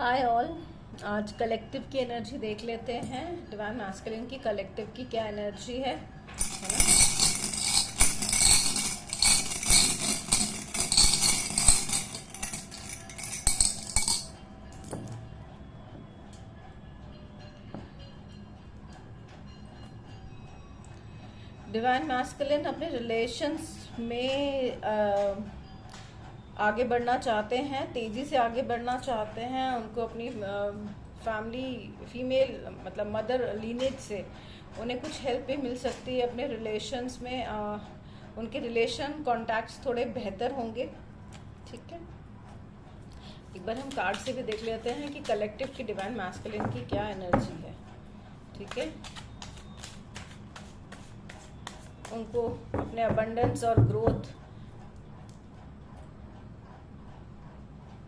Hi all. आज collective की energy देख लेते हैं। डिवाइन मैस्कुलिन की कलेक्टिव की क्या एनर्जी है ना। डिवाइन मैस्कुलिन अपने रिलेशंस में आगे बढ़ना चाहते हैं, तेज़ी से आगे बढ़ना चाहते हैं। उनको अपनी फैमिली फीमेल मतलब मदर लीनेज से उन्हें कुछ हेल्प भी मिल सकती है अपने रिलेशंस में। उनके रिलेशन कॉन्टैक्ट्स थोड़े बेहतर होंगे। ठीक है, एक बार हम कार्ड से भी देख लेते हैं कि कलेक्टिव की डिवाइन मैस्कुलिन की क्या एनर्जी है। ठीक है, उनको अपने अबंडेंस और ग्रोथ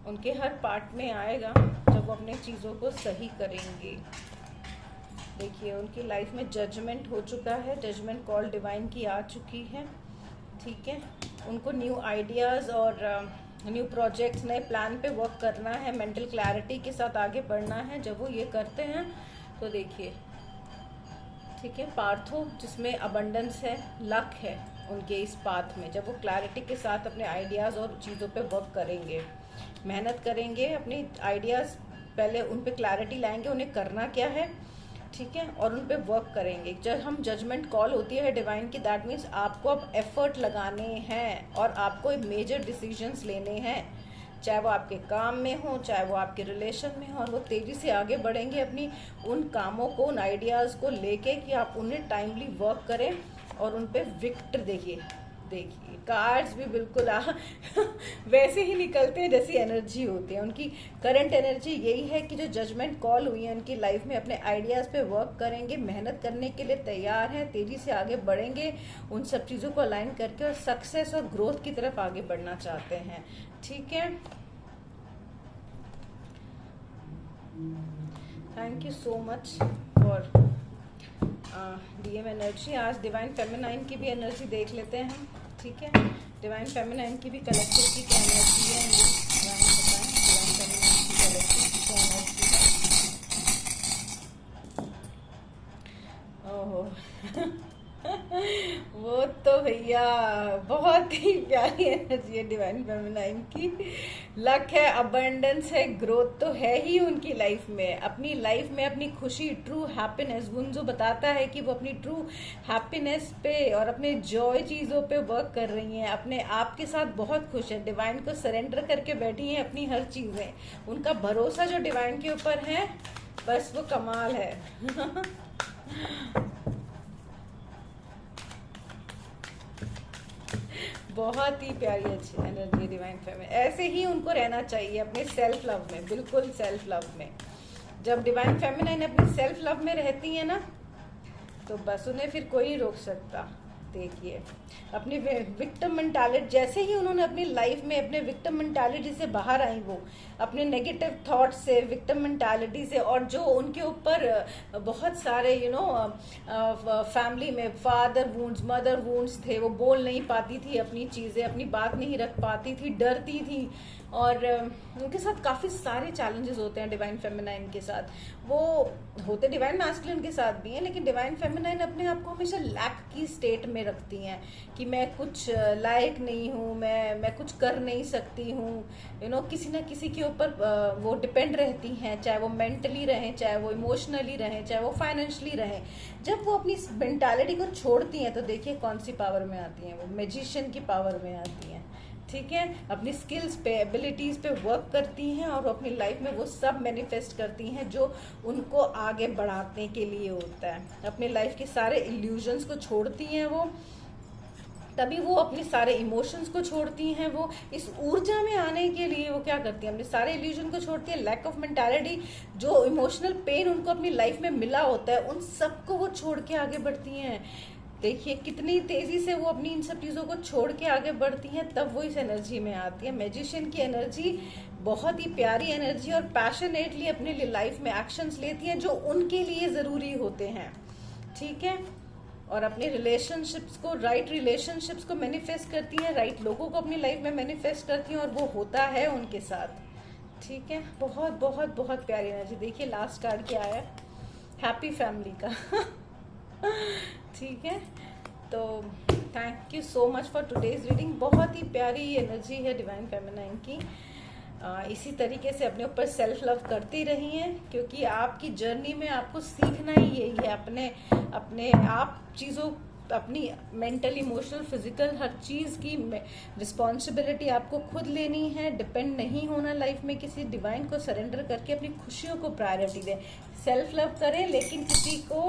उनके हर पार्ट में आएगा जब वो अपने चीज़ों को सही करेंगे। देखिए, उनकी लाइफ में जजमेंट हो चुका है, जजमेंट कॉल डिवाइन की आ चुकी है। ठीक है, उनको न्यू आइडियाज़ और न्यू प्रोजेक्ट्स, नए प्लान पे वर्क करना है, मेंटल क्लैरिटी के साथ आगे बढ़ना है। जब वो ये करते हैं तो देखिए, ठीक है, पार्थो जिसमें अबंडेंस है, लक है उनके इस पाथ में। जब वो क्लैरिटी के साथ अपने आइडियाज़ और चीज़ों पे वर्क करेंगे, मेहनत करेंगे, अपनी आइडियाज़ पहले उन पे क्लैरिटी लाएंगे, उन्हें करना क्या है, ठीक है, और उन पे वर्क करेंगे। जब हम जजमेंट कॉल होती है डिवाइन की, दैट मीन्स आपको अब एफर्ट लगाने हैं और आपको मेजर डिसीजंस लेने हैं, चाहे वो आपके काम में हो, चाहे वो आपके रिलेशन में हो। और वो तेज़ी से आगे बढ़ेंगे अपनी उन कामों को, उन आइडियाज़ को लेके कि आप उन्हें टाइमली वर्क करें और उन पे विक्टर। देखिए कार्ड्स भी बिल्कुल वैसे ही निकलते हैं जैसी एनर्जी होती है उनकी। करंट एनर्जी यही है कि जो जजमेंट कॉल हुई है उनकी लाइफ में, अपने आइडियाज़ पे वर्क करेंगे, मेहनत करने के लिए तैयार हैं, तेज़ी से आगे बढ़ेंगे, उन सब चीज़ों को अलाइन करके और सक्सेस और ग्रोथ की तरफ आगे बढ़ना चाहते हैं। ठीक है, thank you so much for DM energy. आज डिवाइन फेमिनाइन की भी एनर्जी देख लेते हैं हम। ठीक है, डिवाइन फेमिनाइन की भी कलेक्टिव की क्या एनर्जी है, डिवाइन बताएं। डिवाइन फेमिनाइन की कलेक्टिव की क्या एनर्जी है। ओहो वो तो भैया बहुत ही प्यारी एनर्जी है डिवाइन फेमिनाइन की। लक है, अबंडेंस है, ग्रोथ तो है ही उनकी लाइफ में। अपनी लाइफ में अपनी खुशी, ट्रू हैप्पीनेस, गुंजो बताता है कि वो अपनी ट्रू हैप्पीनेस पे और अपने जॉय चीज़ों पे वर्क कर रही हैं। अपने आप के साथ बहुत खुश है, डिवाइन को सरेंडर करके बैठी हैं अपनी हर चीज़ें। उनका भरोसा जो डिवाइन के ऊपर है, बस वो कमाल है बहुत ही प्यारी अच्छी एनर्जी डिवाइन फेमिनिन। ऐसे ही उनको रहना चाहिए अपने सेल्फ लव में, बिल्कुल सेल्फ लव में। जब डिवाइन फेमिनिन अपने सेल्फ लव में रहती है ना, तो बस उन्हें फिर कोई नहीं रोक सकता। देखिए, अपनी विक्टिम मेंटालिटी, जैसे ही उन्होंने अपनी लाइफ में अपने विक्टिम मेंटालिटी से बाहर आई, वो अपने नेगेटिव थॉट्स से, विक्टिम मेंटालिटी से, और जो उनके ऊपर बहुत सारे फैमिली में फादर वुंड्स, मदर वुंड्स थे, वो बोल नहीं पाती थी अपनी चीज़ें, अपनी बात नहीं रख पाती थी, डरती थी, और उनके साथ काफ़ी सारे चैलेंजेस होते हैं डिवाइन फेमिनाइन के साथ। वो होते डिवाइन मैस्कुलिन के साथ भी हैं, लेकिन डिवाइन फेमिनाइन अपने आप को हमेशा लैक की स्टेट में रखती हैं कि मैं कुछ लायक नहीं हूँ, मैं कुछ कर नहीं सकती हूँ। किसी ना किसी के ऊपर वो डिपेंड रहती हैं, चाहे वो मेंटली रहें, चाहे वो इमोशनली रहें, चाहे वो फाइनेंशियली रहें। जब वो अपनी मेंटालिटी को छोड़ती हैं तो देखिए कौन सी पावर में आती हैं, वो मैजिशियन की पावर में आती हैं। ठीक है, अपनी स्किल्स पे, एबिलिटीज़ पे वर्क करती हैं और अपनी लाइफ में वो सब मैनिफेस्ट करती हैं जो उनको आगे बढ़ाने के लिए होता है। अपनी लाइफ के सारे इल्यूजन्स को छोड़ती हैं वो, तभी वो अपने सारे इमोशंस को छोड़ती हैं। वो इस ऊर्जा में आने के लिए वो क्या करती हैं, अपने सारे इल्यूजन को छोड़ती हैं। लैक ऑफ मेंटालिटी, जो इमोशनल पेन उनको अपनी लाइफ में मिला होता है, उन सबको वो छोड़ के आगे बढ़ती हैं। देखिए कितनी तेजी से वो अपनी इन सब चीज़ों को छोड़ के आगे बढ़ती हैं, तब वो इस एनर्जी में आती है। मैजिशियन की एनर्जी बहुत ही प्यारी एनर्जी, और पैशनेटली अपने लिए लाइफ में एक्शंस लेती हैं जो उनके लिए ज़रूरी होते हैं। ठीक है, और अपने रिलेशनशिप्स को, राइट रिलेशनशिप्स को मैनिफेस्ट करती हैं, राइट लोगों को अपनी लाइफ में मैनिफेस्ट करती हैं, और वो होता है उनके साथ। ठीक है, बहुत बहुत बहुत प्यारी एनर्जी। देखिए लास्ट कार्ड क्या आया, हैप्पी फैमिली का। ठीक है, तो thank you so much for today's reading. बहुत ही प्यारी एनर्जी है डिवाइन फेमिनाइन की। इसी तरीके से अपने ऊपर सेल्फ लव करती रही हैं, क्योंकि आपकी जर्नी में आपको सीखना ही यही है, अपने अपने आप चीज़ों, अपनी मेंटल, इमोशनल, फिजिकल हर चीज़ की रिस्पॉन्सिबिलिटी आपको खुद लेनी है। डिपेंड नहीं होना लाइफ में किसी, डिवाइन को सरेंडर करके अपनी खुशियों को प्रायोरिटी दें। सेल्फ लव करें, लेकिन किसी को,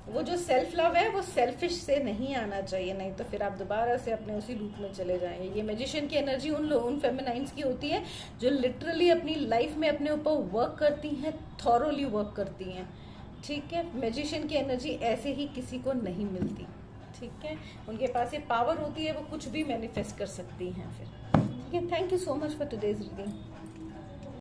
वो जो सेल्फ लव है वो सेल्फिश से नहीं आना चाहिए, नहीं तो फिर आप दोबारा से अपने उसी लूप में चले जाएंगे। ये मैजिशियन की एनर्जी उन फेमिनाइंस की होती है जो लिटरली अपनी लाइफ में अपने ऊपर वर्क करती हैं, थॉरोली वर्क करती हैं। ठीक है, मैजिशियन की एनर्जी ऐसे ही किसी को नहीं मिलती। ठीक है, उनके पास ये पावर होती है, वो कुछ भी मैनिफेस्ट कर सकती हैं फिर। ठीक है, thank you so much for today's reading.